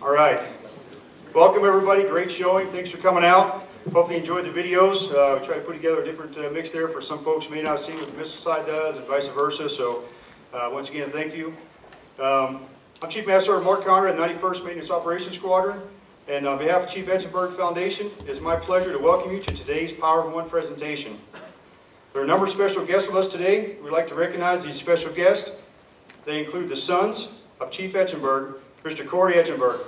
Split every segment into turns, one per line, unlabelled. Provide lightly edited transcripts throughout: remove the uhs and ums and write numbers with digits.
All right. Welcome, everybody. Great showing. Thanks for coming out. Hope you enjoyed the videos. We try to put together a different mix there for some folks who may not see what the missile side does and vice versa. So once again, thank you. I'm Chief Master Sergeant Mark Conrad, 91st Maintenance Operations Squadron. And on behalf of Chief Etchberger Foundation, it is my pleasure to welcome you to today's Power of One presentation. There are a number of special guests with us today. We'd like to recognize these special guests. They include the sons of Chief Etchberger, Mr. Corey Etchberger.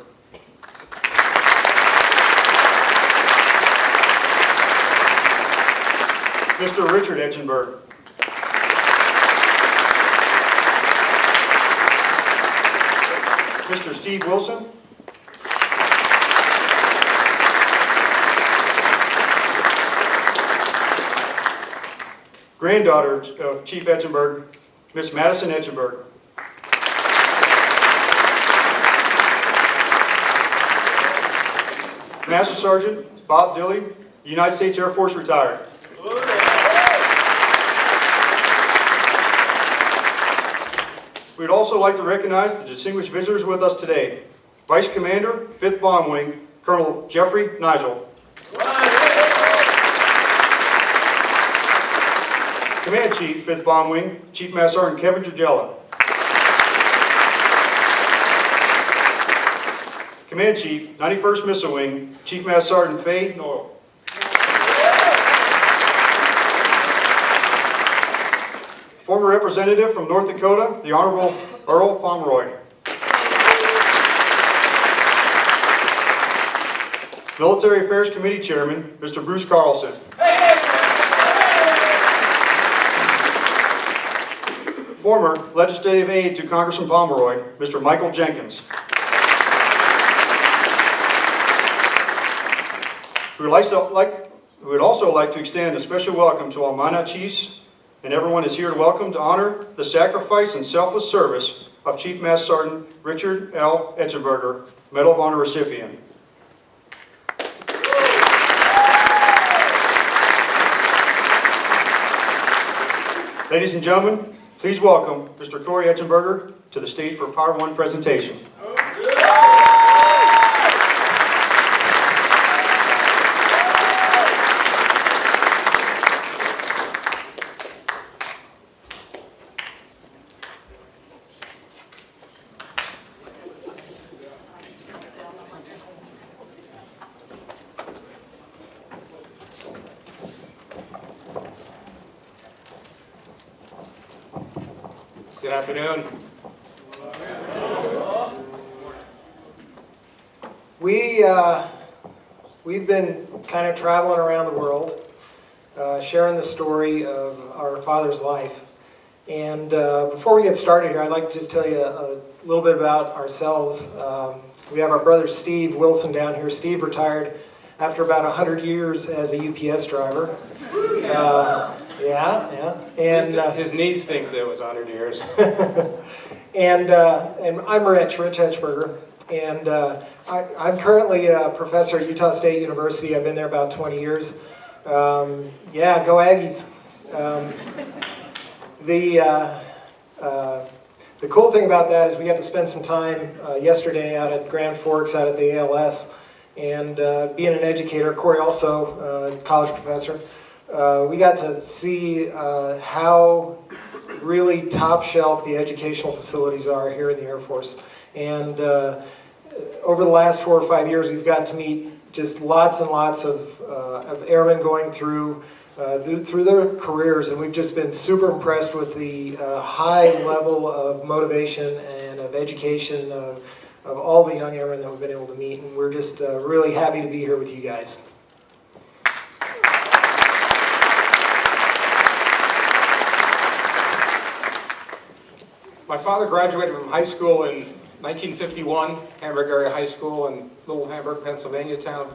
Mr. Richard Etchberger. Mr. Steve Wilson. Granddaughter of Chief Etchberger, Miss Madison Etchberger. Master Sergeant Bob Dilley, United States Air Force retired. We would also like to recognize the distinguished visitors with us today. Vice Commander, 5th Bomb Wing, Colonel Jeffrey Nigel. Command Chief, 5th Bomb Wing, Chief Master Sergeant Kevin Dragella. Command Chief, 91st Missile Wing, Chief Master Sergeant Faye Noel. Former representative from North Dakota, the Honorable Earl Pomeroy. Military Affairs Committee Chairman, Mr. Bruce Carlson. Former legislative aide to Congressman Pomeroy, Mr. Michael Jenkins. We would also like to extend a special welcome to all Minot chiefs, and everyone is here to welcome to honor the sacrifice and selfless service of Chief Master Sergeant Richard L. Etchberger, Medal of Honor recipient. Ladies and gentlemen, please welcome Mr. Corey Etchberger to the stage for Power One presentation.
Good afternoon. We've been kind of traveling around the world, sharing the story of our father's life. And before we get started here, I'd like to just tell you a little bit about ourselves. We have our brother Steve Wilson down here. Steve retired after about 100 years as a UPS driver. Yeah. And
his knees think that was 100 years.
and I'm Rich Etchberger, and I'm currently a professor at Utah State University. I've been there about 20 years. Yeah, go Aggies. The cool thing about that is we got to spend some time yesterday out at Grand Forks, out at the ALS, and being an educator, Corey also a college professor. We got to see how really top shelf the educational facilities are here in the Air Force. And over the last 4 or 5 years, we've got to meet just lots and lots of airmen going through their careers, and we've just been super impressed with the high level of motivation and of education of all the young airmen that we've been able to meet. And we're just really happy to be here with you guys.
My father graduated from high school in 1951, Hamburg Area High School in Little Hamburg, Pennsylvania, town of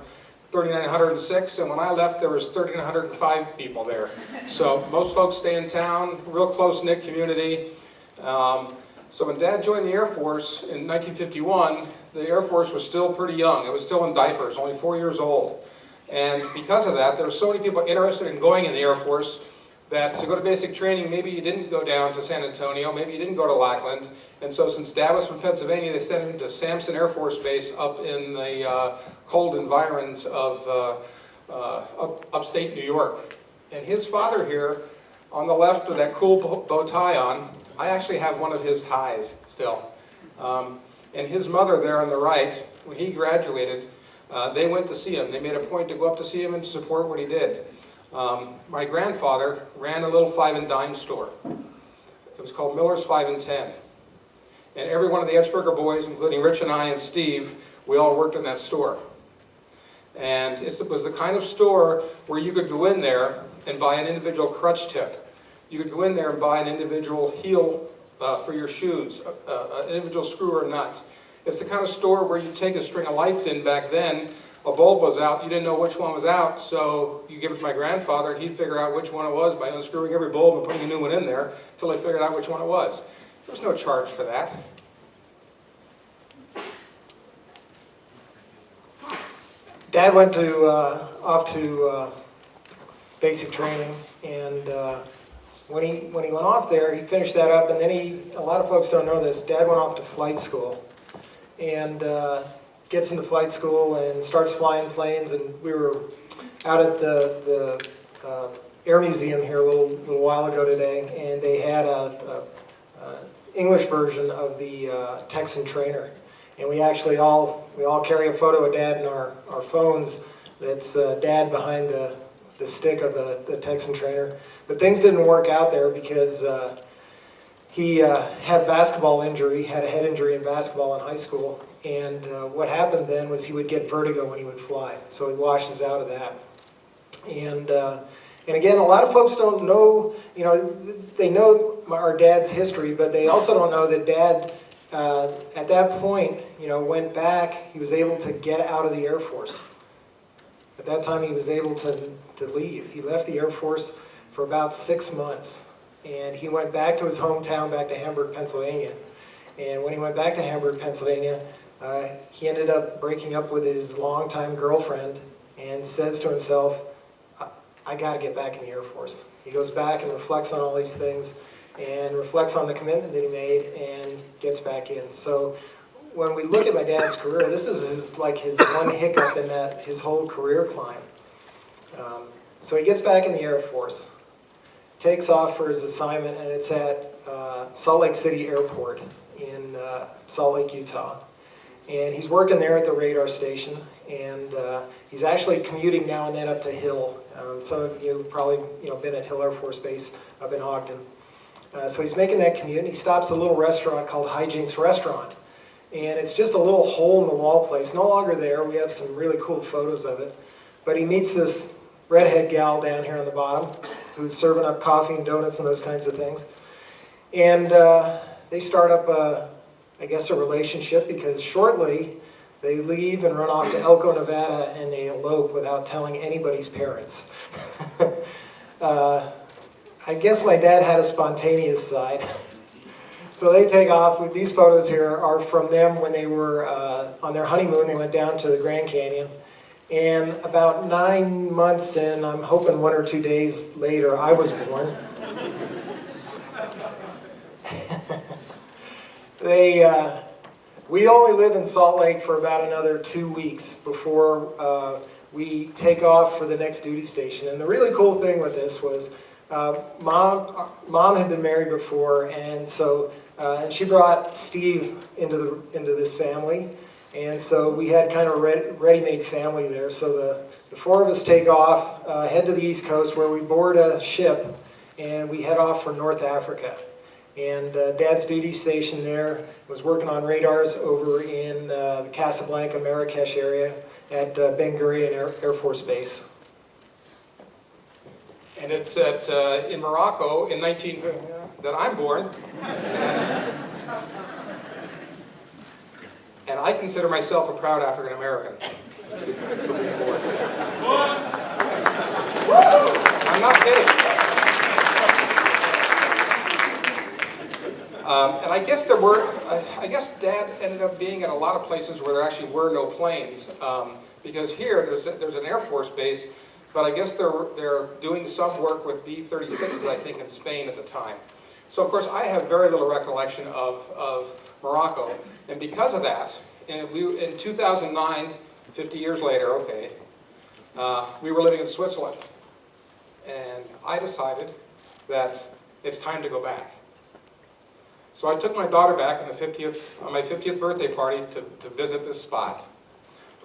3,906, and when I left there was 1,305 people there. So most folks stay in town, real close-knit community. So when Dad joined the Air Force in 1951, the Air Force was still pretty young. It was still in diapers, only 4 years old. And because of that, there were so many people interested in going in the Air Force that to go to basic training, maybe you didn't go down to San Antonio, maybe you didn't go to Lackland. And so since Dad was from Pennsylvania, they sent him to Sampson Air Force Base up in the cold environs of upstate New York. And his father here, on the left with that cool bow tie on, I actually have one of his ties still. And his mother there on the right, when he graduated, they went to see him. They made a point to go up to see him and to support what he did. My grandfather ran a little 5 and dime store. It was called Miller's 5 and 10. And every one of the Etchberger boys, including Rich and I and Steve, we all worked in that store. And it was the kind of store where you could go in there and buy an individual crutch tip. You could go in there and buy an individual heel for your shoes, an individual screw or nut. It's the kind of store where you take a string of lights in back then, a bulb was out, you didn't know which one was out, so you give it to my grandfather and he'd figure out which one it was by unscrewing every bulb and putting a new one in there until they figured out which one it was. There was no charge for that.
Dad went off to basic training, and when he went off there, he finished that up, and then a lot of folks don't know this, Dad went off to flight school, and gets into flight school and starts flying planes. And we were out at the Air Museum here a little while ago today, and they had a English version of the Texan trainer. And we actually all carry a photo of Dad in our phones. That's Dad behind the stick of the Texan trainer. But things didn't work out there because he had a basketball injury, had a head injury in basketball in high school. And what happened then was he would get vertigo when he would fly. So he washes out of that. And again, a lot of folks don't know, they know our dad's history, but they also don't know that Dad, at that point, went back. He was able to get out of the Air Force. At that time, he was able to leave. He left the Air Force for about 6 months. And he went back to his hometown, back to Hamburg, Pennsylvania. And when he went back to Hamburg, Pennsylvania, he ended up breaking up with his longtime girlfriend and says to himself, I got to get back in the Air Force. He goes back and reflects on all these things and reflects on the commitment that he made and gets back in. So when we look at my dad's career, this is his one hiccup in his whole career climb. So he gets back in the Air Force, takes off for his assignment, and it's at Salt Lake City Airport in Salt Lake, Utah. And he's working there at the radar station, and he's actually commuting now and then up to Hill. Some of you have probably been at Hill Air Force Base up in Ogden. So he's making that commute, and he stops at a little restaurant called Hijinks Restaurant. And it's just a little hole-in-the-wall place, no longer there. We have some really cool photos of it. But he meets this redhead gal down here on the bottom who's serving up coffee and donuts and those kinds of things. And they start up, I guess, a relationship, because shortly they leave and run off to Elko, Nevada, and they elope without telling anybody's parents. I guess my dad had a spontaneous side. So they take off. These photos here are from them when they were on their honeymoon. They went down to the Grand Canyon. And about 9 months in, I'm hoping 1 or 2 days later, I was born. We only live in Salt Lake for about another 2 weeks before we take off for the next duty station. And the really cool thing with this was Mom had been married before, and so and she brought Steve into this family. And so we had kind of a ready-made family there. So the 4 of us take off, head to the East Coast, where we board a ship, and we head off for North Africa. And Dad's duty station there was working on radars over in the Casablanca, Marrakesh area at Ben Gurion Air Force Base.
And it's in Morocco in that I'm born. And I consider myself a proud African American for being born. I'm not kidding. And I guess Dad ended up being at a lot of places where there actually were no planes, because here there's an Air Force base but I guess they're doing some work with B-36s, I think, in Spain at the time. So of course I have very little recollection of Morocco, and because of that, in 2009, 50 years later, okay, we were living in Switzerland, and I decided that it's time to go back. So I took my daughter back on my 50th birthday party to visit this spot.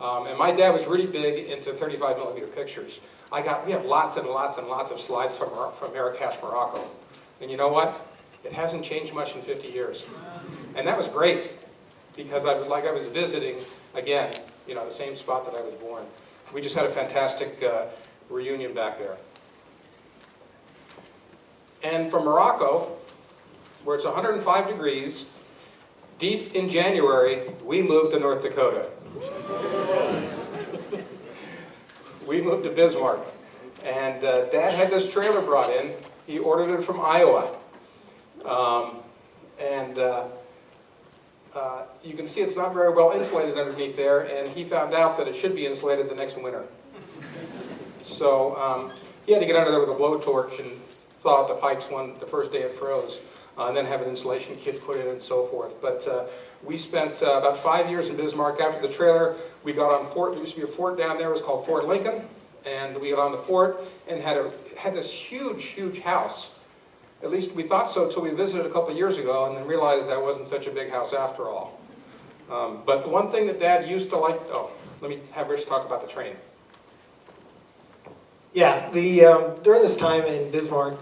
And my dad was really big into 35mm pictures. We have lots and lots and lots of slides from Marrakesh, Morocco. And you know what? It hasn't changed much in 50 years. And that was great, because I was visiting, again, the same spot that I was born. We just had a fantastic reunion back there. And from Morocco, where it's 105 degrees, deep in January, we moved to North Dakota. We moved to Bismarck. And Dad had this trailer brought in. He ordered it from Iowa. You can see it's not very well insulated underneath there, and he found out that it should be insulated the next winter. So he had to get under there with a blowtorch and thaw out the pipes the first day it froze, and then have an insulation kit put in and so forth. But we spent about 5 years in Bismarck. After the trailer, we got on fort. There used to be a fort down there. It was called Fort Lincoln, and we got on the fort and had this huge, huge house. At least we thought so until we visited a couple of years ago, and then realized that wasn't such a big house after all. But the one thing that Dad used to like, let me have Rich talk about the train.
Yeah, during this time in Bismarck,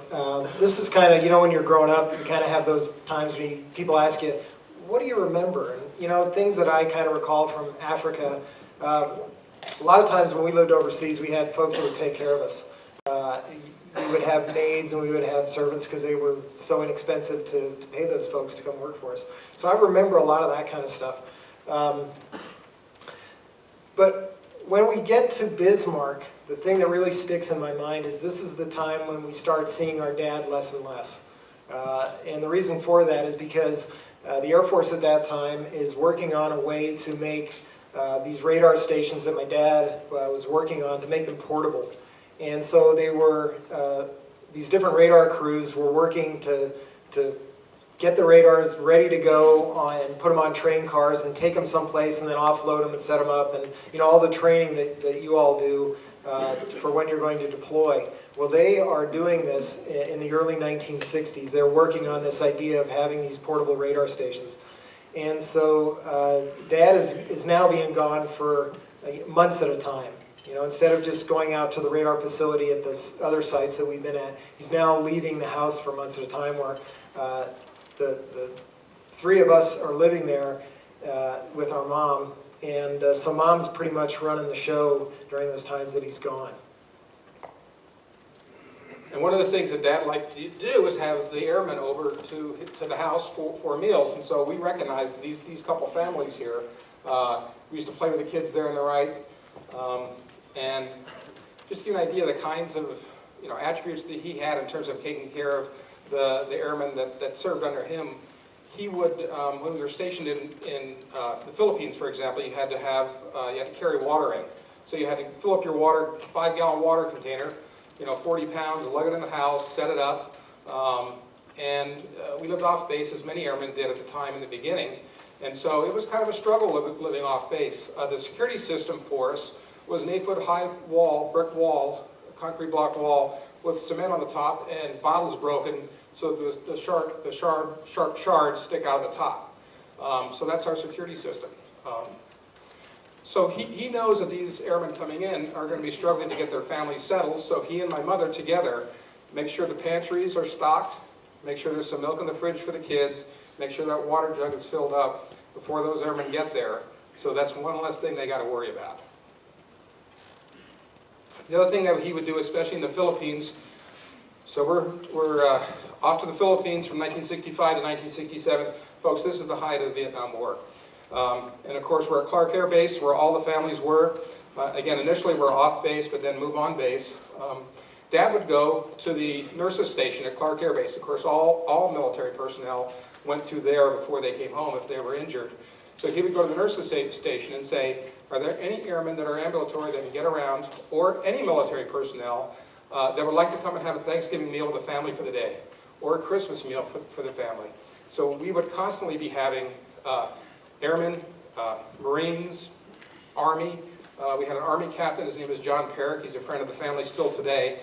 this is kind of, when you're growing up, you kind of have those times when people ask you, what do you remember? And, things that I kind of recall from Africa, a lot of times when we lived overseas, we had folks that would take care of us. We would have maids and we would have servants because they were so inexpensive to pay those folks to come work for us. So I remember a lot of that kind of stuff. But when we get to Bismarck, the thing that really sticks in my mind is this is the time when we start seeing our dad less and less. And the reason for that is because the Air Force at that time is working on a way to make these radar stations that my dad was working on, to make them portable. And so they were, these different radar crews were working to get the radars ready to go and put them on train cars and take them someplace and then offload them and set them up, and all the training that you all do for when you're going to deploy. Well, they are doing this in the early 1960s. They're working on this idea of having these portable radar stations. And so Dad is now being gone for months at a time. Instead of just going out to the radar facility at the other sites that we've been at, he's now leaving the house for months at a time, where the three of us are living there with our mom. And so Mom's pretty much running the show during those times that he's gone.
And one of the things that Dad liked to do was have the airmen over to the house for meals. And so we recognized these couple families here. We used to play with the kids there on the right. And just to give you an idea of the kinds of attributes that he had in terms of taking care of the airmen that served under him, he would, when we were stationed in the Philippines, for example, you had to carry water in. So you had to fill up your 5-gallon water container, 40 pounds, lug it in the house, set it up. And we lived off base, as many airmen did at the time in the beginning. And so it was kind of a struggle living off base. The security system for us was an 8-foot high wall, brick wall, concrete blocked wall, with cement on the top and bottles broken so the sharp shards stick out of the top. So that's our security system. So he knows that these airmen coming in are going to be struggling to get their families settled, so he and my mother together make sure the pantries are stocked, make sure there's some milk in the fridge for the kids, make sure that water jug is filled up before those airmen get there. So that's one less thing they got to worry about. The other thing that he would do, especially in the Philippines, so we're off to the Philippines from 1965 to 1967. Folks, this is the height of the Vietnam War. And of course, we're at Clark Air Base, where all the families were. Again, initially we're off base, but then move on base. Dad would go to the nurses station at Clark Air Base. Of course, all military personnel went through there before they came home if they were injured. So he would go to the nurse's station and say, are there any airmen that are ambulatory that can get around, or any military personnel that would like to come and have a Thanksgiving meal with the family for the day, or a Christmas meal for the family? So we would constantly be having airmen, Marines, Army. We had an Army captain, his name is John Perrick, he's a friend of the family still today,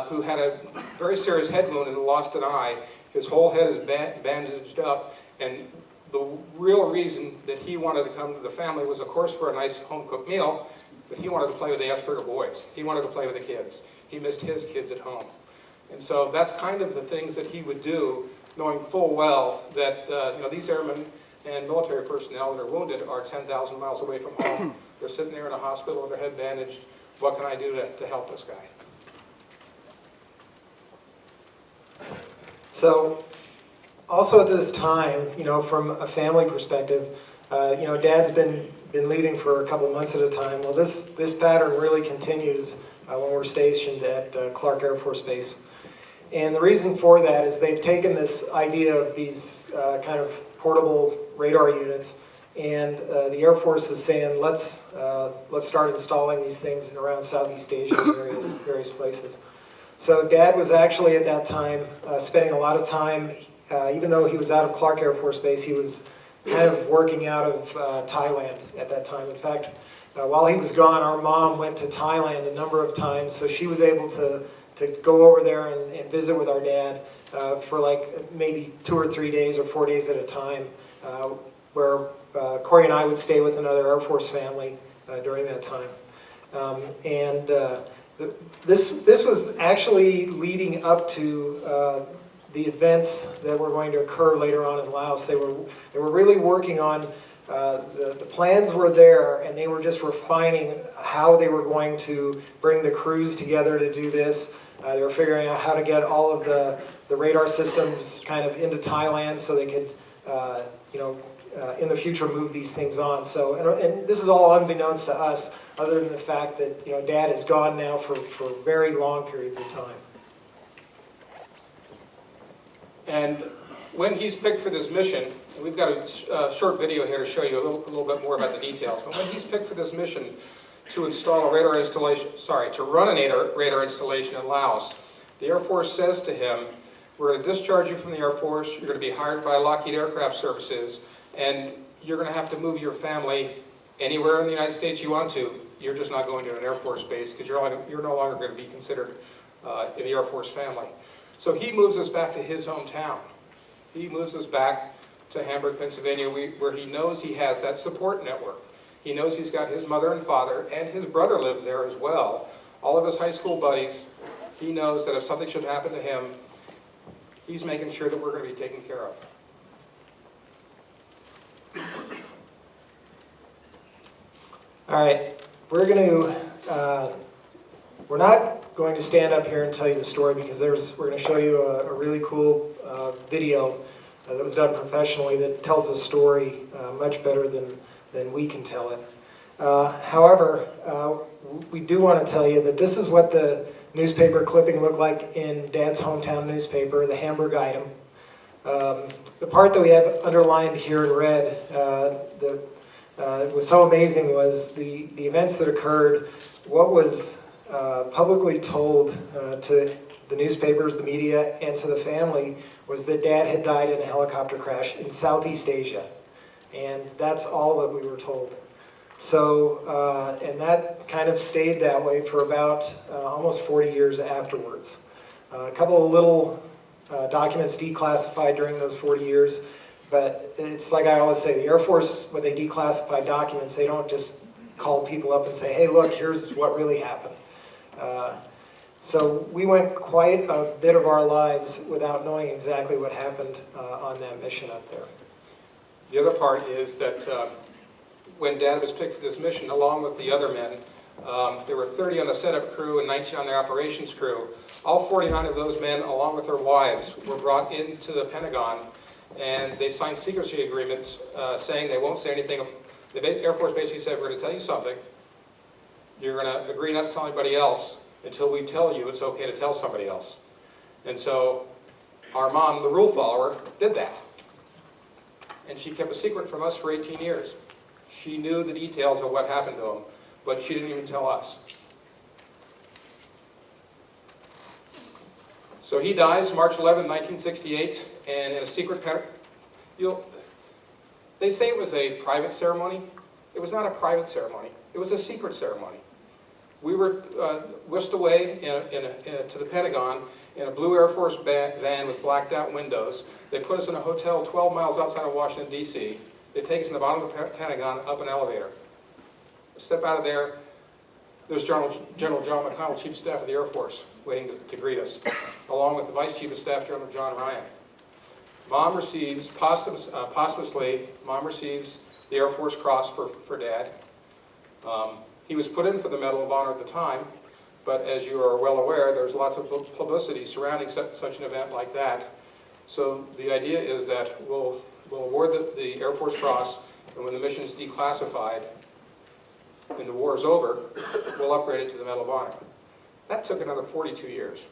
who had a very serious head wound and lost an eye. His whole head is bandaged up, and the real reason that he wanted to come to the family was, of course, for a nice home-cooked meal, but he wanted to play with the Etchberger boys. He wanted to play with the kids. He missed his kids at home. And so that's kind of the things that he would do, knowing full well that these airmen and military personnel that are wounded are 10,000 miles away from home. They're sitting there in a hospital with their head bandaged. What can I do to help this guy?
So, also at this time, from a family perspective, Dad's been leaving for a couple months at a time. Well, this pattern really continues when we're stationed at Clark Air Force Base. And the reason for that is they've taken this idea of these kind of portable radar units, and the Air Force is saying, let's start installing these things around Southeast Asia and various places. So Dad was actually at that time spending a lot of time, even though he was out of Clark Air Force Base, he was kind of working out of Thailand at that time. In fact, while he was gone, our mom went to Thailand a number of times, so she was able to go over there and visit with our dad for like maybe 2 or 3 days or 4 days at a time, where Corey and I would stay with another Air Force family during that time. This was actually leading up to the events that were going to occur later on in Laos. They were really working on, the plans were there, and they were just refining how they were going to bring the crews together to do this. They were figuring out how to get all of the radar systems kind of into Thailand so they could, in the future move these things on. So, and this is all unbeknownst to us, other than the fact that Dad is gone now for very long periods of time.
And when he's picked for this mission, and we've got a short video here to show you a little bit more about the details, but when he's picked for this mission to install a radar installation, to run a radar installation in Laos, the Air Force says to him, we're going to discharge you from the Air Force, you're going to be hired by Lockheed Aircraft Services, and you're going to have to move your family anywhere in the United States you want to. You're just not going to an Air Force base because you're no longer going to be considered in the Air Force family. So he moves us back to his hometown. He moves us back to Hamburg, Pennsylvania, where he knows he has that support network. He knows he's got his mother and father, and his brother lived there as well. All of his high school buddies. He knows that if something should happen to him, he's making sure that we're going to be taken care of.
All right, we're not going to stand up here and tell you the story because we're going to show you a really cool video that was done professionally that tells the story much better than we can tell it. However, we do want to tell you that this is what the newspaper clipping looked like in Dad's hometown newspaper, the Hamburg item. The part that we have underlined here in red that was so amazing was the events that occurred, what was publicly told to the newspapers, the media, and to the family was that Dad had died in a helicopter crash in Southeast Asia. And that's all that we were told. So, and that kind of stayed that way for about almost 40 years afterwards. A couple of little documents declassified during those 40 years, but it's like I always say, the Air Force, when they declassify documents, they don't just call people up and say, hey, look, here's what really happened. So we went quite a bit of our lives without knowing exactly what happened on that mission up there.
The other part is that when Dad was picked for this mission, along with the other men, there were 30 on the setup crew and 19 on the operations crew. All 49 of those men, along with their wives, were brought into the Pentagon, and they signed secrecy agreements saying they won't say anything. The Air Force basically said, we're going to tell you something. You're going to agree not to tell anybody else until we tell you it's okay to tell somebody else. And so our mom, the rule follower, did that. and she kept a secret from us for 18 years. She knew the details of what happened to him, but she didn't even tell us. So he dies March 11, 1968, and in a secret they say it was a private ceremony. It was not a private ceremony. It was a secret ceremony. We were whisked away to the Pentagon in a blue Air Force van with blacked out windows. They put us in a hotel 12 miles outside of Washington, D.C. They take us in the bottom of the Pentagon up an elevator. Step out of there, there's General John McConnell, Chief of Staff of the Air Force, waiting to greet us, along with the Vice Chief of Staff, General John Ryan. Mom receives, posthumously, Mom receives the Air Force Cross for Dad. He was put in for the Medal of Honor at the time, but as you are well aware, there's lots of publicity surrounding such an event like that. So the idea is that we'll award the Air Force Cross, and when the mission is declassified and the war is over, we'll upgrade it to the Medal of Honor. That took another 42 years.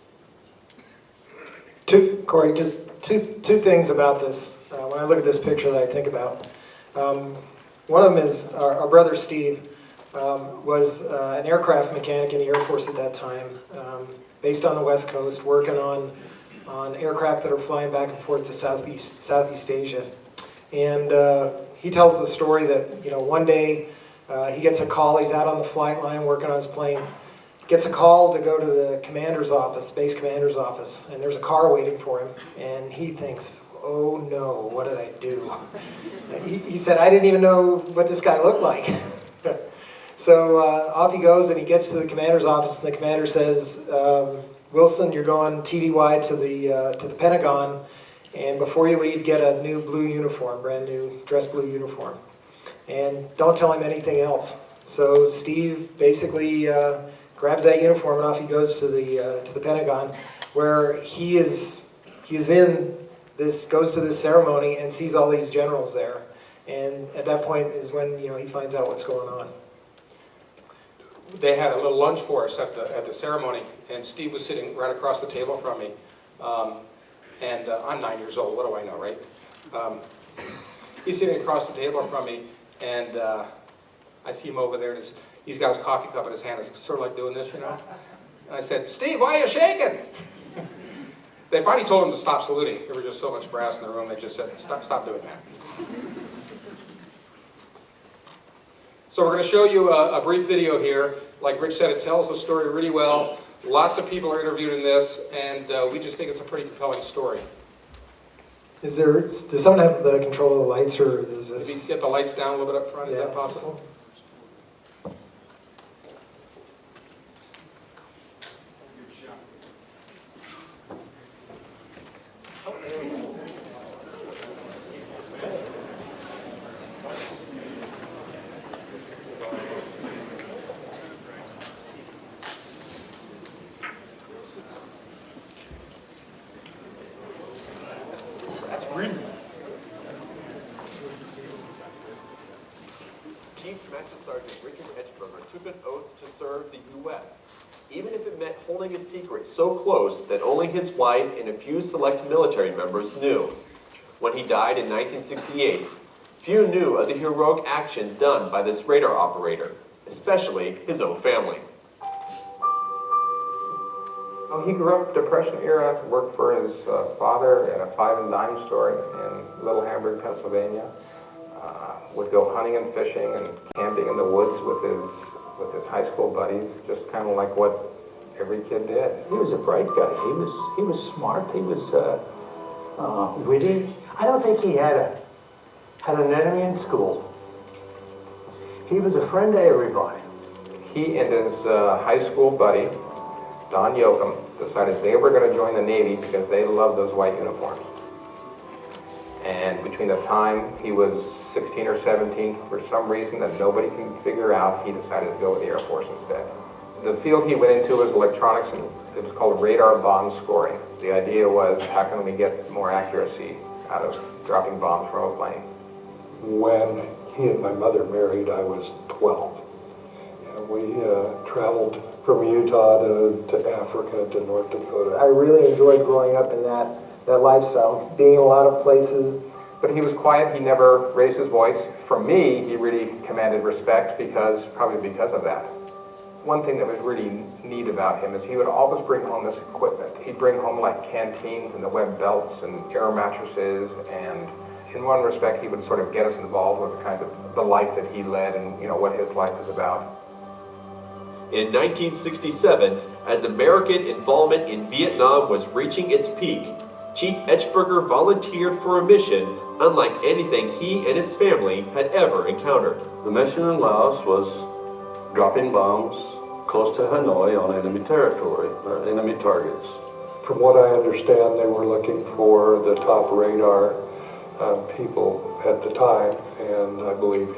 Corey, just two things about this. When I look at this picture that I think about. One of them is our brother Steve was an aircraft mechanic in the Air Force at that time, based on the West Coast, working on aircraft that are flying back and forth to Southeast Asia. And he tells the story that, you know, one day he gets a call, he's out on the flight line working on his plane, gets a call to go to the commander's office, base commander's office, and there's a car waiting for him, and he thinks, oh no, what did I do? He said, I didn't even know what this guy looked like. So off he goes, and he gets to the commander's office, and the commander says, Wilson, you're going TDY to the Pentagon, and before you leave, get a new blue uniform, brand new dress blue uniform. And don't tell him anything else. So Steve basically grabs that uniform, and off he goes to the Pentagon, where he is in this, goes to this ceremony and sees all these generals there. And at that point is when, you know, he finds out what's going on.
They had a little lunch for us at the ceremony, and Steve was sitting right across the table from me. I'm 9 years old, what do I know, right? He's sitting across the table from me, and I see him over there, and he's got his coffee cup in his hand. It's sort of like doing this, you know? And I said, Steve, why are you shaking? They finally told him to stop saluting. There was just so much brass in the room, they just said, stop doing that. So we're going to show you a brief video here. Like Rich said, it tells the story really well. Lots of people are interviewed in this, and we just think it's a pretty compelling story.
Does someone have the control of the lights, or is this?
Maybe get the lights down a little bit up front, is that possible?
Chief Master Sergeant Richard Etchberger took an oath to serve the U.S., even if it meant holding a secret so close that only his wife and a few select military members knew. When he died in 1968, few knew of the heroic actions done by this radar operator, especially his own family.
Well, he grew up Depression era, worked for his father at a 5 and dime store in Little Hamburg, Pennsylvania. Would go hunting and fishing and camping in the woods with his high school buddies, just kind of like what every kid did.
He was a bright guy. He was smart. He was witty. I don't think he had an enemy in school. He was a friend to everybody.
He and his high school buddy, Don Yoakum, decided they were going to join the Navy because they loved those white uniforms. And between the time he was 16 or 17, for some reason that nobody can figure out, he decided to go with the Air Force instead. The field he went into was electronics, and it was called radar bomb scoring. The idea was, how can we get more accuracy out of dropping bombs from a plane?
When he and my mother married, I was 12. And we traveled from Utah to Africa to North Dakota.
I really enjoyed growing up in that lifestyle, being in a lot of places,
But he was quiet, he never raised his voice. For me, he really commanded respect probably because of that. One thing that was really neat about him is he would always bring home this equipment. He'd bring home like canteens and the web belts and air mattresses, and in one respect he would sort of get us involved with kind of the life that he led and what his life was about.
In 1967, as American involvement in Vietnam was reaching its peak, Chief Etchberger volunteered for a mission unlike anything he and his family had ever encountered.
The mission in Laos was dropping bombs close to Hanoi on enemy territory, or enemy targets.
From what I understand, they were looking for the top radar people at the time, and I believe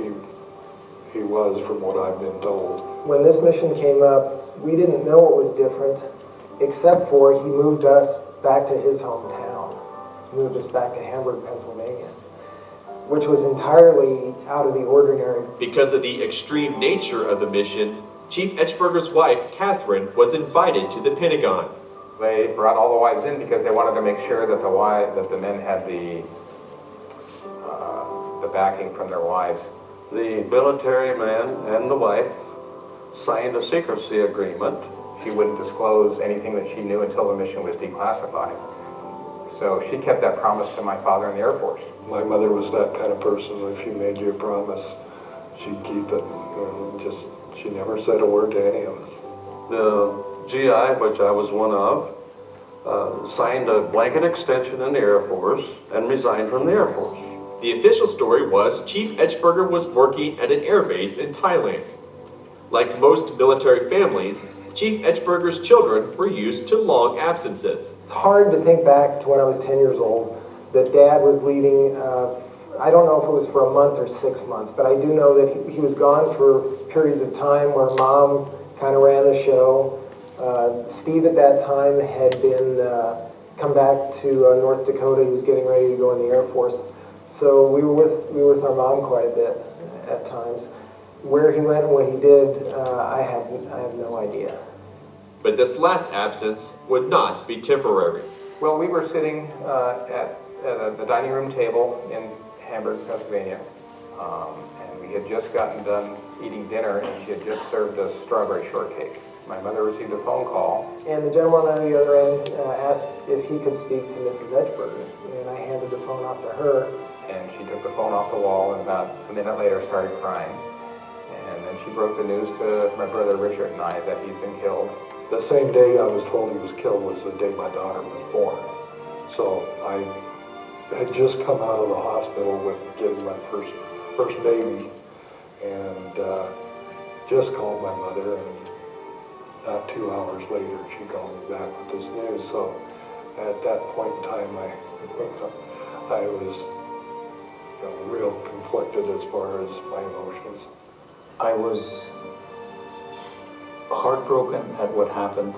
he was, from what I've been told.
When this mission came up, we didn't know what was different, except for he moved us back to his hometown. He moved us back to Hamburg, Pennsylvania, which was entirely out of the ordinary.
Because of the extreme nature of the mission, Chief Etchberger's wife, Catherine, was invited to the Pentagon.
They brought all the wives in because they wanted to make sure that the men had the backing from their wives.
The military man and the wife signed a secrecy agreement.
She wouldn't disclose anything that she knew until the mission was declassified. So she kept that promise to my father in the Air Force.
My mother was that kind of person. If she made you a promise, she'd keep it. She never said a word to any of us.
The GI, which I was one of, signed a blanket extension in the Air Force and resigned from the Air Force.
The official story was Chief Etchberger was working at an air base in Thailand. Like most military families, Chief Etchberger's children were used to long absences.
It's hard to think back to when I was 10 years old that Dad was leaving. I don't know if it was for a month or 6 months, but I do know that he was gone for periods of time where Mom kind of ran the show. Steve at that time had been come back to North Dakota. He was getting ready to go in the Air Force. So we were with our mom quite a bit at times. Where he went and what he did, I have no idea.
But this last absence would not be temporary.
Well, we were sitting at the dining room table in Hamburg, Pennsylvania, and we had just gotten done eating dinner, and she had just served us strawberry shortcake. My mother received a phone call.
And the gentleman on the other end asked if he could speak to Mrs. Etchberger, and I handed the phone off to her.
And she took the phone off the wall and about a minute later started crying. And then she broke the news to my brother Richard and I that he'd been killed.
The same day I was told he was killed was the day my daughter was born. So I had just come out of the hospital with getting my first baby, and just called my mother, and not 2 hours later she called me back with this news. So at that point in time I was real conflicted as far as my emotions.
I was heartbroken at what happened.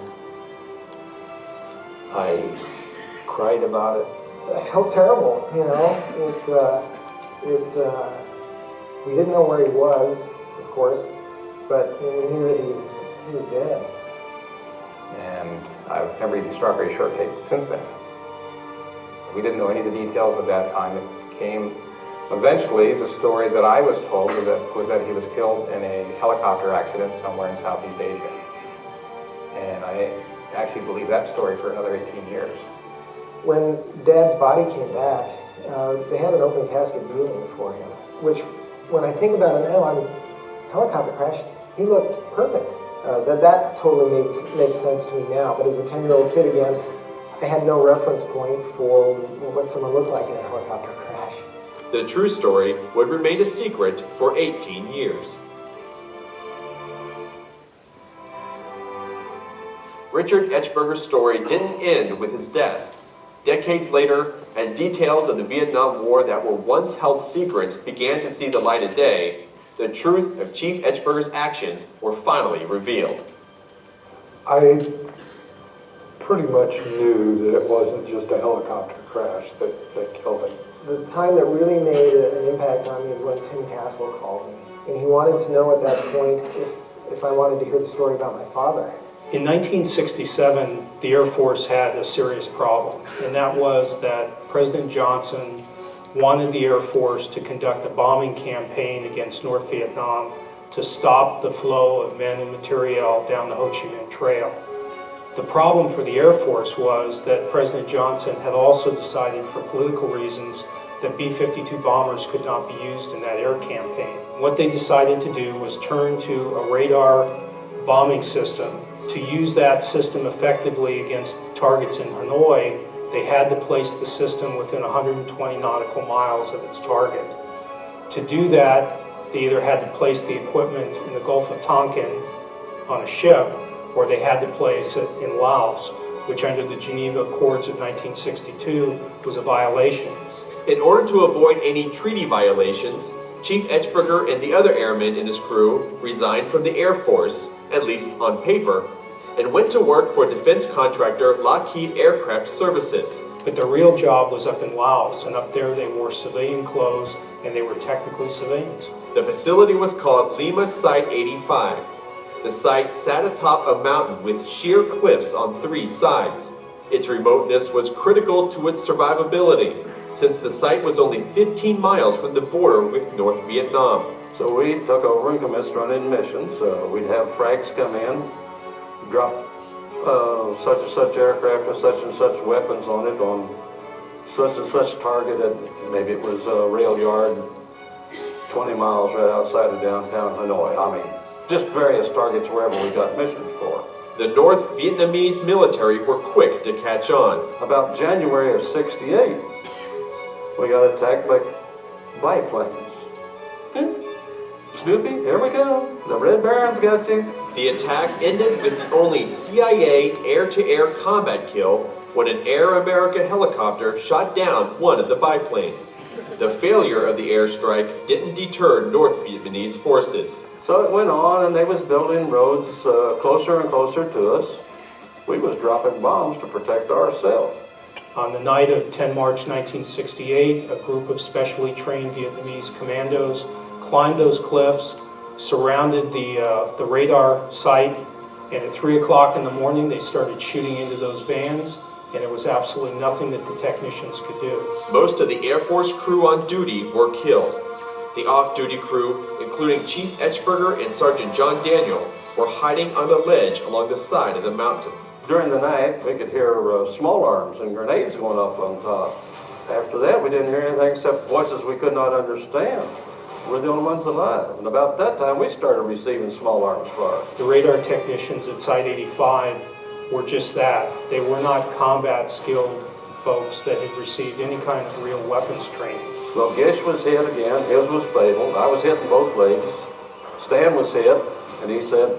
I cried about it.
I felt terrible, we didn't know where he was, of course, but we knew that he was dead.
And I've never eaten strawberry shortcake since then. We didn't know any of the details of that time. It came eventually, the story that I was told was that he was killed in a helicopter accident somewhere in Southeast Asia. And I actually believed that story for another 18 years.
When Dad's body came back, they had an open casket viewing for him, which, when I think about it now, helicopter crash, he looked perfect. That totally makes sense to me now, but as a 10-year-old kid again, I had no reference point for what someone looked like in a helicopter crash.
The true story would remain a secret for 18 years. Richard Etchberger's story didn't end with his death. Decades later, as details of the Vietnam War that were once held secret began to see the light of day, the truth of Chief Etchberger's actions were finally revealed.
I pretty much knew that it wasn't just a helicopter crash that killed him.
The time that really made an impact on me is when Tim Castle called me. And he wanted to know at that point if I wanted to hear the story about my father.
In 1967, the Air Force had a serious problem, and that was that President Johnson wanted the Air Force to conduct a bombing campaign against North Vietnam to stop the flow of men and materiel down the Ho Chi Minh Trail. The problem for the Air Force was that President Johnson had also decided for political reasons that B-52 bombers could not be used in that air campaign. What they decided to do was turn to a radar bombing system. To use that system effectively against targets in Hanoi, they had to place the system within 120 nautical miles of its target. To do that, they either had to place the equipment in the Gulf of Tonkin on a ship, or they had to place it in Laos, which under the Geneva Accords of 1962 was a violation.
In order to avoid any treaty violations, Chief Etchberger and the other airmen in his crew resigned from the Air Force, at least on paper, and went to work for defense contractor Lockheed Aircraft Services.
But their real job was up in Laos, and up there they wore civilian clothes, and they were technically civilians.
The facility was called Lima Site 85. The site sat atop a mountain with sheer cliffs on 3 sides. Its remoteness was critical to its survivability, since the site was only 15 miles from the border with North Vietnam.
So we took over and commenced running missions. We'd have frags come in, drop such and such aircraft and such weapons on it on such and such target at, maybe it was a rail yard 20 miles right outside of downtown Hanoi. I mean, just various targets wherever we got missions for.
The North Vietnamese military were quick to catch on.
About January of '68, we got attacked by biplanes. Snoopy, here we go. The Red Baron's got you.
The attack ended with the only CIA air-to-air combat kill when an Air America helicopter shot down one of the biplanes. The failure of the airstrike didn't deter North Vietnamese forces.
So it went on, and they was building roads closer and closer to us. We was dropping bombs to protect ourselves.
On the night of 10 March 1968, a group of specially trained Vietnamese commandos climbed those cliffs, surrounded the radar site, and at 3 o'clock in the morning they started shooting into those vans, and there was absolutely nothing that the technicians could do.
Most of the Air Force crew on duty were killed. The off-duty crew, including Chief Etchberger and Sergeant John Daniel, were hiding on a ledge along the side of the mountain.
During the night, we could hear small arms and grenades going up on top. After that, we didn't hear anything except voices we could not understand. We're the only ones alive. And about that time, we started receiving small arms fire.
The radar technicians at Site 85 were just that. They were not combat skilled folks that had received any kind of real weapons training.
Well, Gish was hit again. His was fatal. I was hit in both legs. Stan was hit, and he said,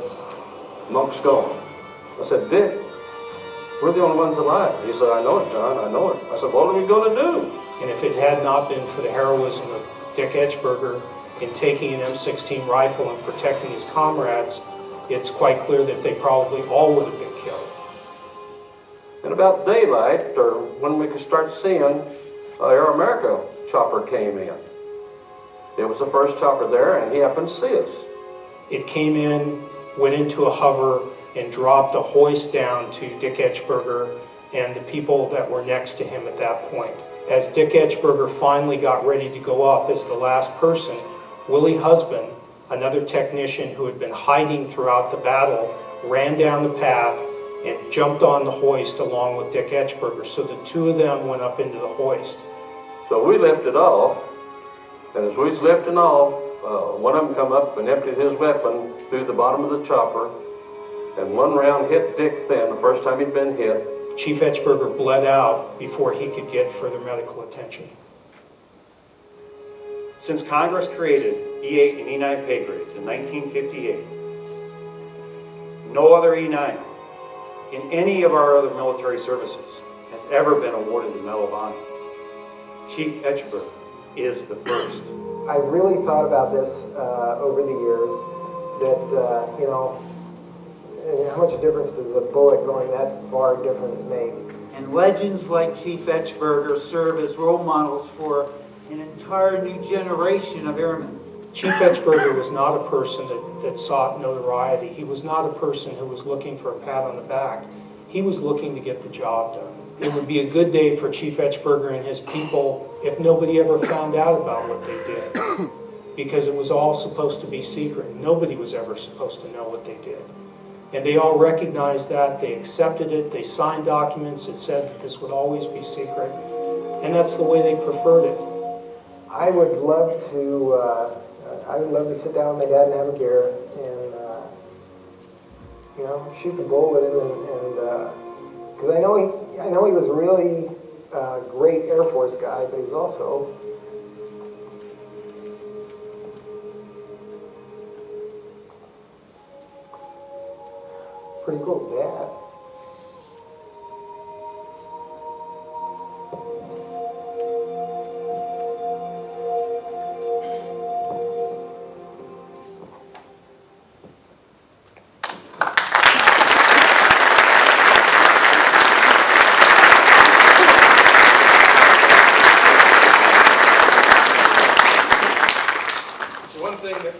"Monk's gone." I said, "Dick, we're the only ones alive." He said, "I know it, John, I know it." I said, "What are we going to do?"
And if it had not been for the heroism of Dick Etchberger in taking an M16 rifle and protecting his comrades, it's quite clear that they probably all would have been killed.
And about daylight, or when we could start seeing, Air America chopper came in. It was the first chopper there, and he happened to see us.
It came in, went into a hover, and dropped a hoist down to Dick Etchberger and the people that were next to him at that point. As Dick Etchberger finally got ready to go up as the last person, Willie Husband, another technician who had been hiding throughout the battle, ran down the path and jumped on the hoist along with Dick Etchberger. So the two of them went up into the hoist.
So we lifted off, and as we was lifting off, one of them come up and emptied his weapon through the bottom of the chopper, and one round hit Dick thin, the first time he'd been hit.
Chief Etchberger bled out before he could get further medical attention.
Since Congress created E8 and E9 pay grades in 1958, no other E9 in any of our other military services has ever been awarded the Medal of Honor. Chief Etchberger is the first.
I really thought about this over the years, that, how much difference does a bullet going that far different make?
And legends like Chief Etchberger serve as role models for an entire new generation of airmen.
Chief Etchberger was not a person that sought notoriety. He was not a person who was looking for a pat on the back. He was looking to get the job done. it would be a good day for Chief Etchberger and his people if nobody ever found out about what they did, because it was all supposed to be secret. Nobody was ever supposed to know what they did. And they all recognized that, they accepted it, they signed documents that said that this would always be secret, and that's the way they preferred it.
I would love to sit down with my dad and have a beer and, shoot the bull with him and because I know he was a really great Air Force guy, but he was also pretty cool dad.
One thing that,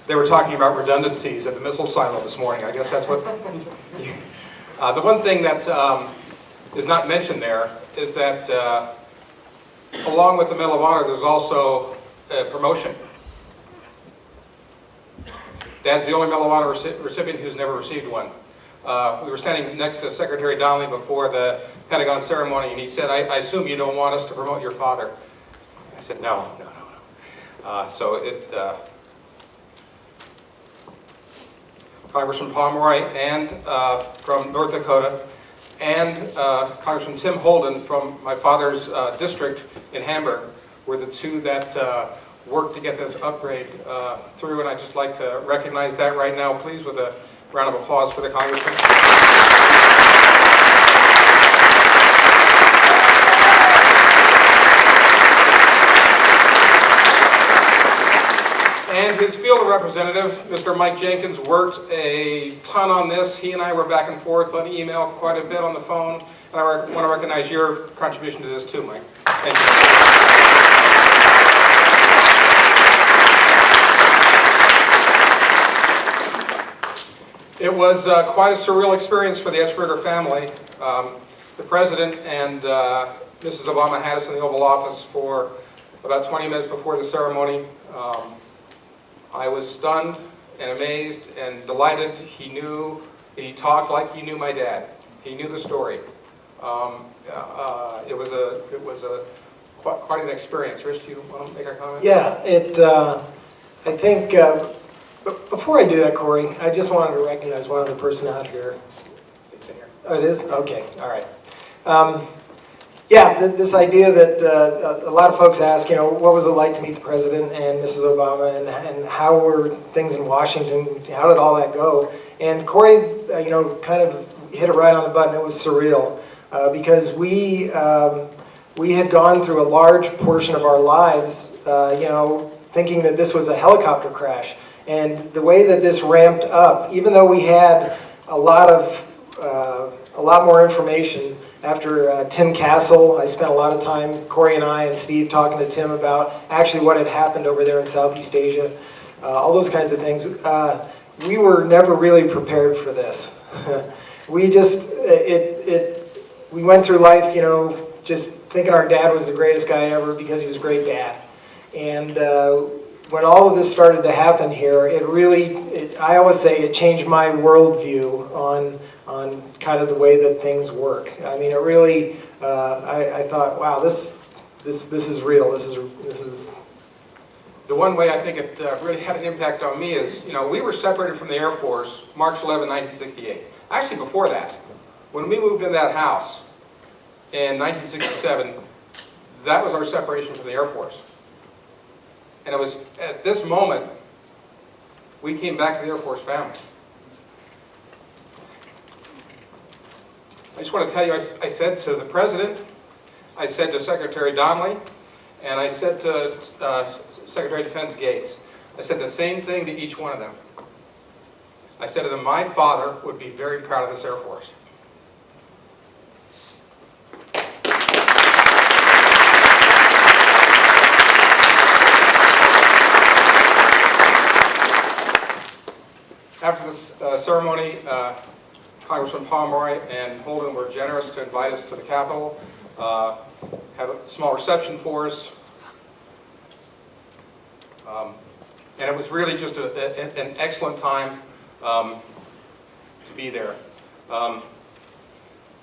they were talking about redundancies at the missile silo this morning. I guess that's what. The one thing that is not mentioned there is that along with the Medal of Honor, there's also a promotion. Dad's the only Medal of Honor recipient who's never received one. We were standing next to Secretary Donnelly before the Pentagon ceremony, and he said, I assume you don't want us to promote your father. I said, no. Congressman Pomeroy and from North Dakota, and Congressman Tim Holden from my father's district in Hamburg were the two that worked to get this upgrade through, and I'd just like to recognize that right now, please, with a round of applause for the Congressman. And his field representative, Mr. Mike Jenkins, worked a ton on this. He and I were back and forth on email, quite a bit on the phone. And I want to recognize your contribution to this too, Mike. Thank you. It was quite a surreal experience for the Etchberger family. The President and Mrs. Obama had us in the Oval Office for about 20 minutes before the ceremony. I was stunned and amazed and delighted. He talked like he knew my dad. He knew the story. It was quite an experience. Rich, do you want to make a comment?
Yeah, I think, before I do that, Corey, I just wanted to recognize one other person out here.
It's in here.
Oh, it is? Okay, all right. Yeah, this idea that a lot of folks ask, what was it like to meet the President and Mrs. Obama, and how were things in Washington? How did all that go? And Corey, kind of hit it right on the button. It was surreal because we had gone through a large portion of our lives, thinking that this was a helicopter crash. And the way that this ramped up, even though we had a lot more information. After Tim Castle, I spent a lot of time, Corey and I and Steve, talking to Tim about actually what had happened over there in Southeast Asia, all those kinds of things. We were never really prepared for this. We went through life, just thinking our dad was the greatest guy ever because he was a great dad. And when all of this started to happen here, I always say it changed my worldview on kind of the way that things work. I mean, it really, I thought, wow, this is real. This is.
The one way I think it really had an impact on me is, we were separated from the Air Force March 11, 1968. Actually, before that, when we moved in that house in 1967, that was our separation from the Air Force. And it was at this moment, we came back to the Air Force family. I just want to tell you, I said to the President, I said to Secretary Donnelly, and I said to Secretary of Defense Gates, I said the same thing to each one of them. I said to them, my father would be very proud of this Air Force. After this ceremony, Congressman Pomeroy and Holden were generous to invite us to the Capitol, have a small reception for us. And it was really just an excellent time to be there.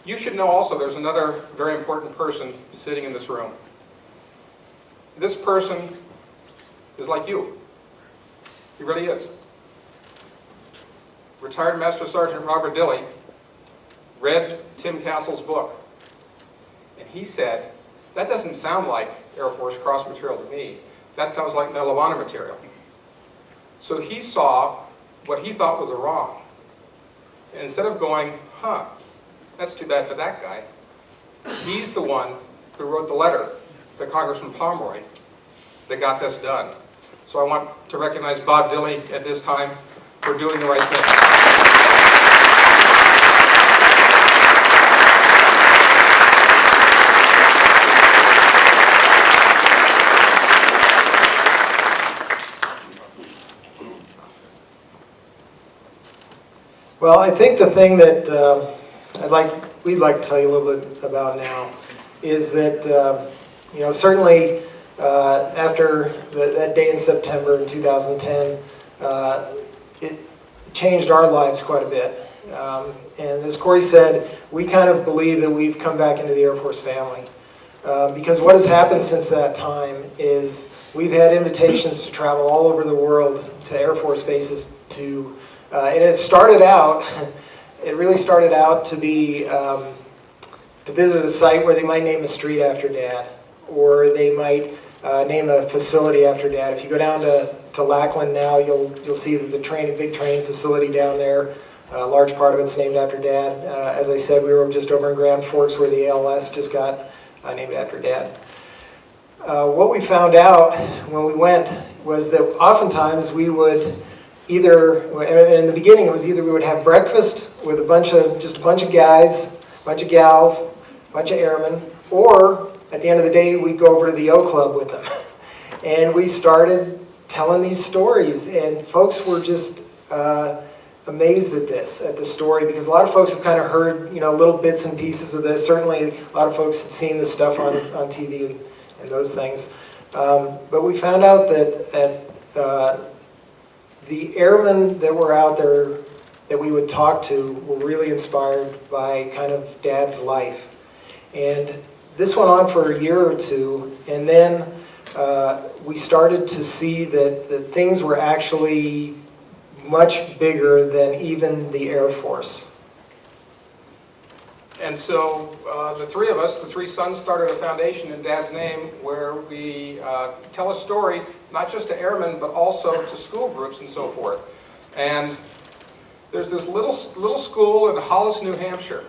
You should know also there's another very important person sitting in this room. This person is like you. He really is. Retired Master Sergeant Robert Dilley read Tim Castle's book, and he said, that doesn't sound like Air Force cross material to me. That sounds like Medal of Honor material. So he saw what he thought was a wrong. And instead of going, huh, that's too bad for that guy, he's the one who wrote the letter to Congressman Pomeroy that got this done. So I want to recognize Bob Dilley at this time for doing the right thing.
Well, I think the thing that we'd like to tell you a little bit about now is that, certainly after that day in September in 2010, it changed our lives quite a bit. And as Corey said, we kind of believe that we've come back into the Air Force family. Because what has happened since that time is we've had invitations to travel all over the world to Air Force bases to and it really started out to be, to visit a site where they might name a street after Dad, or they might name a facility after Dad. If you go down to Lackland now, you'll see that the big training facility down there, a large part of it's named after Dad. As I said, we were just over in Grand Forks where the ALS just got named after Dad. What we found out when we went was that oftentimes we would in the beginning it was either we would have breakfast with just a bunch of guys, a bunch of gals, a bunch of airmen, or at the end of the day we'd go over to the O Club with them. And we started telling these stories, and folks were just amazed at the story, because a lot of folks have kind of heard little bits and pieces of this. Certainly a lot of folks had seen this stuff on TV and those things. But we found out that the airmen that were out there that we would talk to were really inspired by kind of Dad's life. And this went on for a year or two, and then we started to see that things were actually much bigger than even the Air Force.
And so the three of us, the three sons, started a foundation in Dad's name where we tell a story, not just to airmen, but also to school groups and so forth. And there's this little school in Hollis, New Hampshire.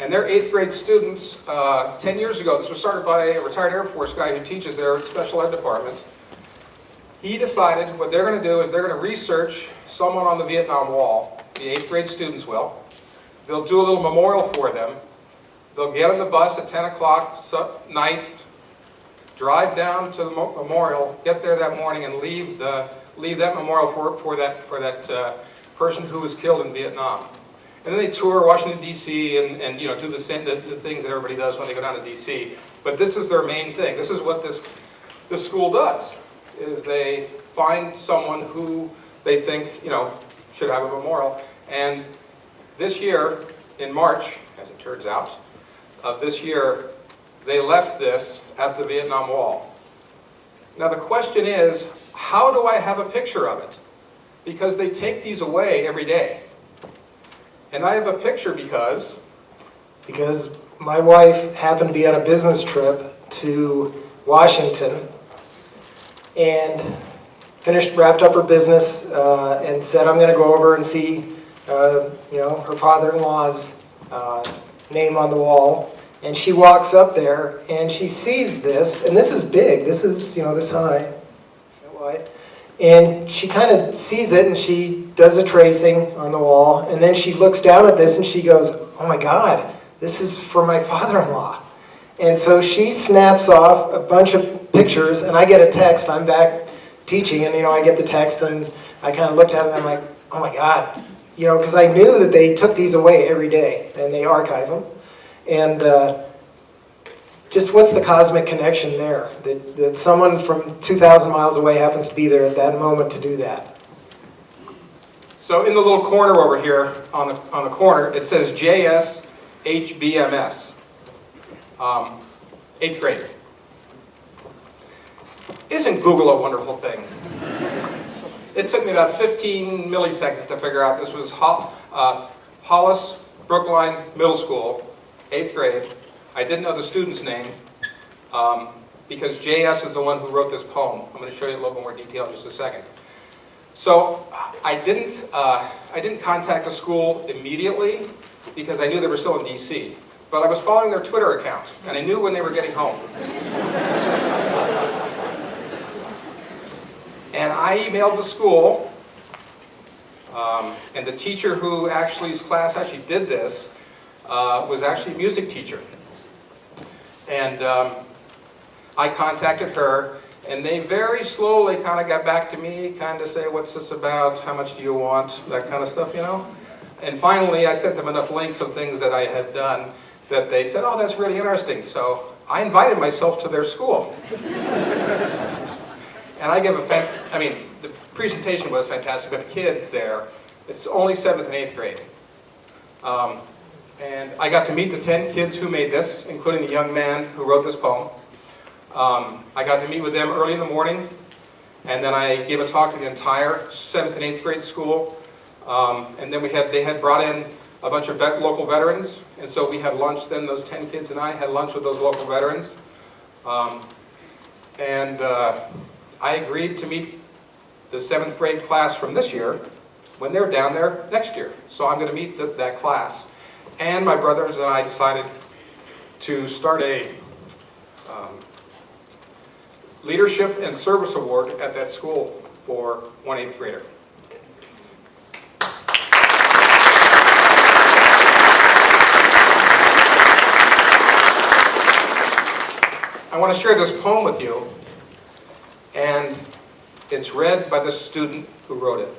And their 8th grade students, 10 years ago, this was started by a retired Air Force guy who teaches there at the Special Ed Department. He decided what they're going to do is they're going to research someone on the Vietnam Wall. The 8th grade students will. They'll do a little memorial for them. They'll get on the bus at 10 o'clock night, drive down to the memorial, get there that morning, and leave that memorial for that person who was killed in Vietnam. And then they tour Washington, D.C. and do the things that everybody does when they go down to D.C. But this is their main thing. This is what this school does, is they find someone who they think should have a memorial. And this year, in March, as it turns out, of this year, they left this at the Vietnam Wall. Now the question is, how do I have a picture of it? Because they take these away every day. And I have a picture because
my wife happened to be on a business trip to Washington and wrapped up her business and said, I'm going to go over and see her father-in-law's name on the wall. And she walks up there and she sees this, and this is big, this is, this high, wide. And she kind of sees it and she does a tracing on the wall, and then she looks down at this and she goes, oh my God, this is for my father-in-law. And so she snaps off a bunch of pictures, and I get a text. I'm back teaching, and I get the text, and I kind of looked at it, and I'm like, oh my God, because I knew that they took these away every day, and they archive them, and just what's the cosmic connection there, that someone from 2,000 miles away happens to be there at that moment to do that.
So in the little corner over here, on the corner, it says JS HBMS, 8th grade. Isn't Google a wonderful thing? It took me about 15 milliseconds to figure out this was Hollis Brookline Middle School, 8th grade. I didn't know the student's name because JS is the one who wrote this poem. I'm going to show you a little more detail in just a second. So I didn't contact the school immediately because I knew they were still in DC. But I was following their Twitter account, and I knew when they were getting home. And I emailed the school, and the teacher whose class actually did this was actually a music teacher. And I contacted her, and they very slowly kind of got back to me, kind of say, what's this about, how much do you want, that kind of stuff, And finally, I sent them enough links of things that I had done that they said, oh, that's really interesting. So I invited myself to their school. And I gave the presentation was fantastic, but the kids there, it's only 7th and 8th grade. And I got to meet the 10 kids who made this, including the young man who wrote this poem. I got to meet with them early in the morning, and then I gave a talk to the entire 7th and 8th grade school. And then they had brought in a bunch of local veterans, and so we had lunch then, those 10 kids and I had lunch with those local veterans. I agreed to meet the 7th grade class from this year when they're down there next year. So I'm going to meet that class. And my brothers and I decided to start a Leadership and Service Award at that school for one 8th grader. I want to share this poem with you, and it's read by the student who wrote it.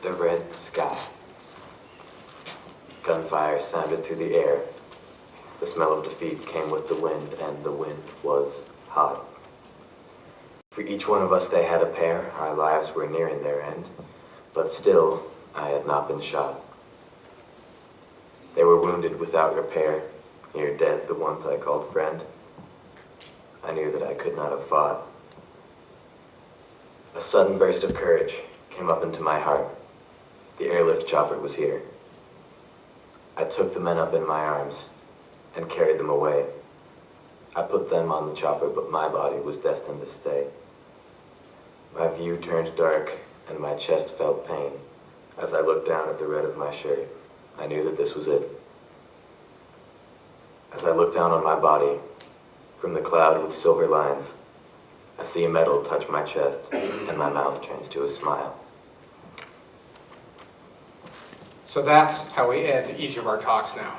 The red sky. Gunfire sounded through the air. The smell of defeat came with the wind, and the wind was hot. For each one of us they had a pair. Our lives were nearing their end, but still I had not been shot. They were wounded without repair, near dead, the ones I called friend. I knew that I could not have fought. A sudden burst of courage came up into my heart. The airlift chopper was here. I took the men up in my arms and carried them away. I put them on the chopper, but my body was destined to stay. My view turned dark, and my chest felt pain. As I looked down at the red of my shirt, I knew that this was it. As I looked down on my body, from the cloud with silver lines, I see metal touch my chest, and my mouth turns to a smile.
So that's how we end each of our talks now.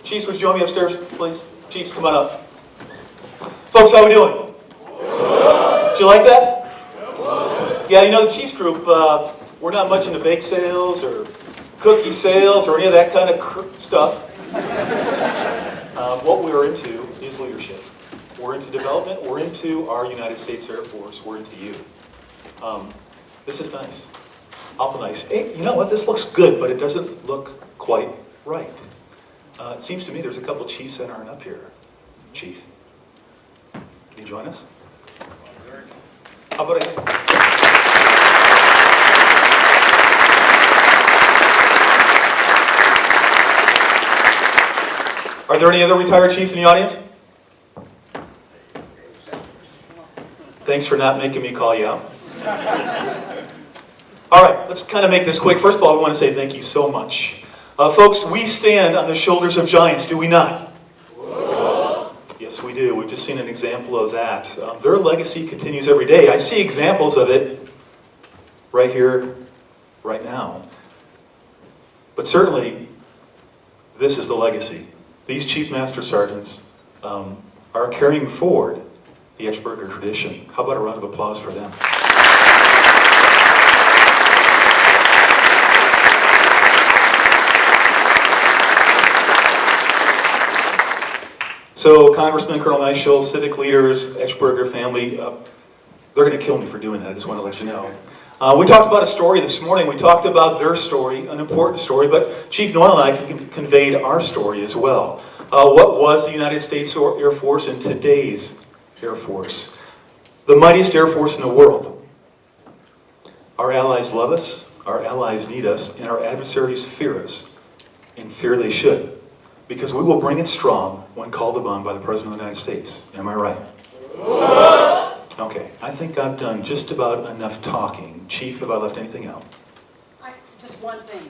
Chiefs, would you join me upstairs, please? Chiefs, come on up. Folks, how we doing? Did you like that? Yeah, the Chiefs group, we're not much into bake sales or cookie sales or any of that kind of stuff. What we're into is leadership. We're into development. We're into our United States Air Force. We're into you. This is nice. Awful nice. Hey, you know what? This looks good, but it doesn't look quite right. It seems to me there's a couple chiefs that aren't up here. Chief, can you join us? How about Are there any other retired chiefs in the audience? Thanks for not making me call you out. All right, let's kind of make this quick. First of all, we want to say thank you so much. Folks, we stand on the shoulders of giants, do we not? Yes, we do. We've just seen an example of that. Their legacy continues every day. I see examples of it right here, right now. But certainly, this is the legacy. These Chief Master Sergeants are carrying forward the Etchberger tradition. How about a round of applause for them? So Congressman, Colonel Nischel, civic leaders, Etchberger family, they're going to kill me for doing that. I just want to let you know. We talked about a story this morning. We talked about their story, an important story, but Chief Noel and I conveyed our story as well. What was the United States Air Force and today's Air Force? The mightiest Air Force in the world. Our allies love us, our allies need us, and our adversaries fear us. And fear they should, because we will bring it strong when called upon by the President of the United States. Am I right? Okay, I think I've done just about enough talking. Chief, have I left anything out?
Just one thing.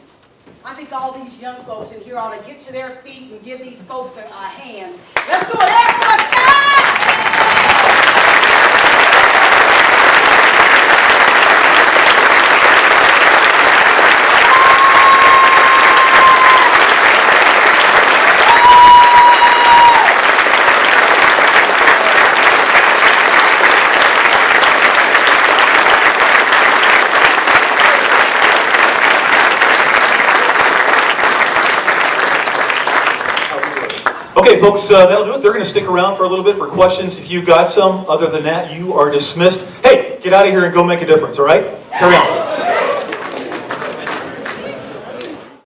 I think all these young folks in here ought to get to their feet and give these folks a hand. Let's do it, Air Force!
Okay, folks, that'll do it. They're going to stick around for a little bit for questions if you've got some. Other than that, you are dismissed. Hey, get out of here and go make a difference, all right? Carry on.